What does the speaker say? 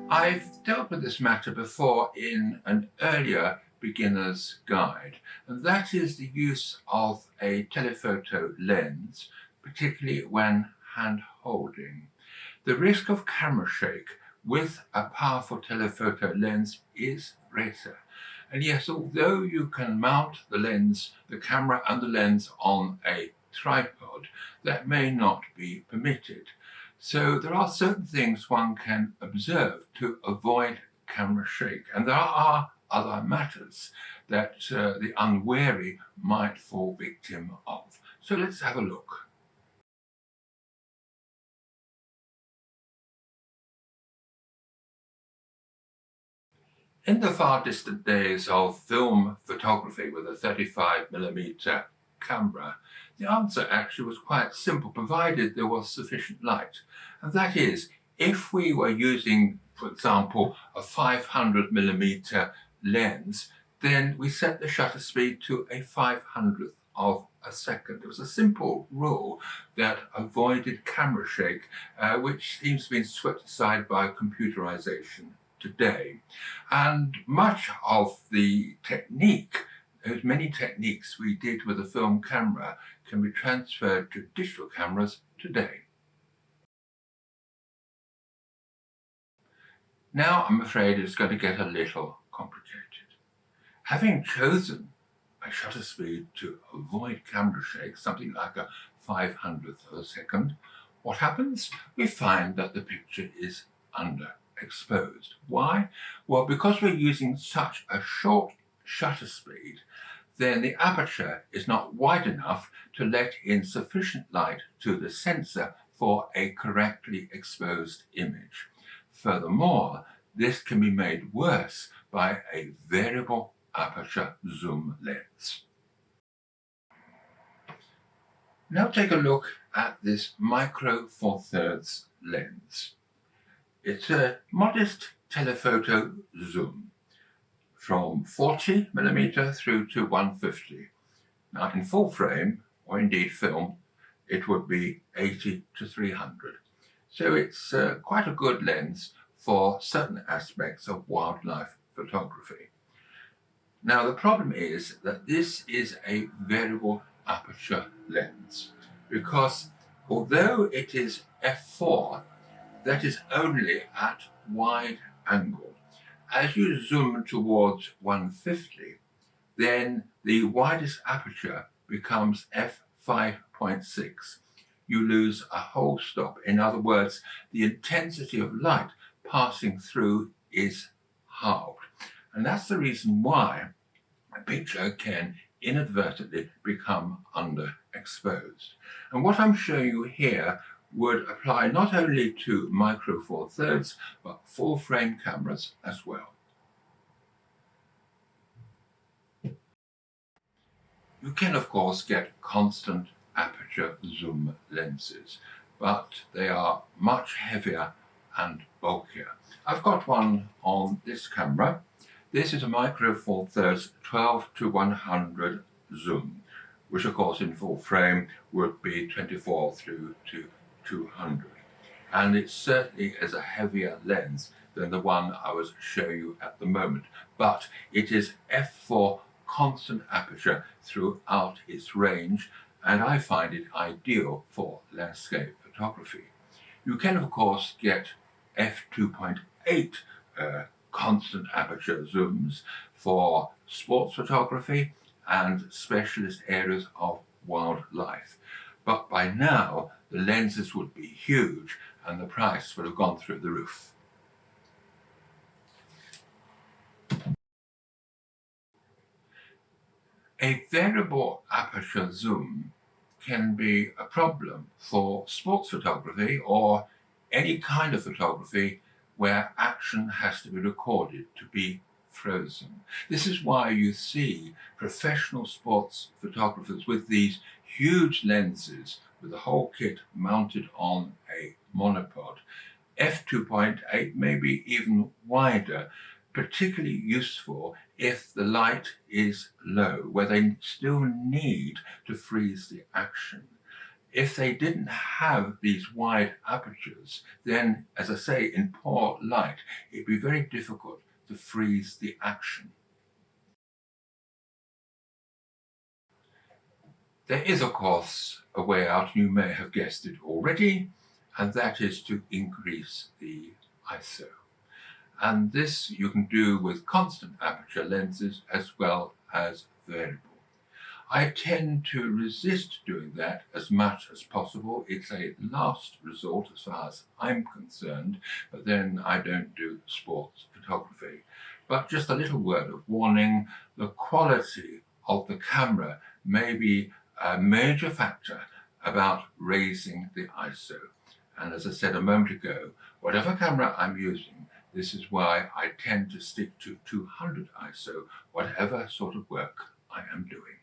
I've dealt with this matter before in an earlier beginner's guide, and that is the use of a telephoto lens, particularly when hand holding. The risk of camera shake with a powerful telephoto lens is greater. And yes, although you can mount the lens, the camera and the lens on a tripod, that may not be permitted. So there are certain things one can observe to avoid camera shake, and there are other matters that the unwary might fall victim of. So let's have a look. In the far distant days of film photography with a 35mm camera, the answer actually was quite simple, provided there was sufficient light. And that is, if we were using, for example, a 500mm lens, then we set the shutter speed to a 500th of a second. It was a simple rule that avoided camera shake, which seems to have been swept aside by computerization today. And much of the technique, as many techniques we did with a film camera, can be transferred to digital cameras today. Now I'm afraid it's going to get a little complicated. Having chosen a shutter speed to avoid camera shake, something like a 500th of a second, what happens? We find that the picture is underexposed. Why? Well, because we're using such a short shutter speed, then the aperture is not wide enough to let in sufficient light to the sensor for a correctly exposed image. Furthermore, this can be made worse by a variable aperture zoom lens. Now take a look at this micro four thirds lens. It's a modest telephoto zoom from 40mm through to 150. Now in full frame, or indeed film, it would be 80 to 300. So it's quite a good lens for certain aspects of wildlife photography. Now the problem is that this is a variable aperture lens, because although it is f4, that is only at wide angle. As you zoom towards 150, then the widest aperture becomes f5.6. You lose a whole stop. In other words, the intensity of light passing through is halved. And that's the reason why a picture can inadvertently become underexposed. And what I'm showing you here would apply not only to micro four thirds, but full frame cameras as well. You can, of course, get constant aperture zoom lenses, but they are much heavier and bulkier. I've got one on this camera. This is a micro four thirds 12 to 100 zoom, which of course in full frame would be 24 through to 200. And it certainly is a heavier lens than the one I was showing you at the moment, but it is f4 constant aperture throughout its range, and I find it ideal for landscape photography. You can of course get f2.8 constant aperture zooms for sports photography and specialist areas of wildlife. But by now, the lenses would be huge and the price would have gone through the roof. A variable aperture zoom can be a problem for sports photography or any kind of photography where action has to be recorded, to be frozen. This is why you see professional sports photographers with these huge lenses with the whole kit mounted on a monopod. f2.8, maybe even wider, particularly useful if the light is low, where they still need to freeze the action. If they didn't have these wide apertures, then, as I say, in poor light, it'd be very difficult to freeze the action. There is, of course, a way out, you may have guessed it already, and that is to increase the ISO. And this you can do with constant aperture lenses as well as variable. I tend to resist doing that as much as possible. It's a last resort as far as I'm concerned, but then I don't do sports photography. But just a little word of warning, the quality of the camera may be a major factor about raising the ISO. And as I said a moment ago, whatever camera I'm using, this is why I tend to stick to 200 ISO, whatever sort of work I am doing.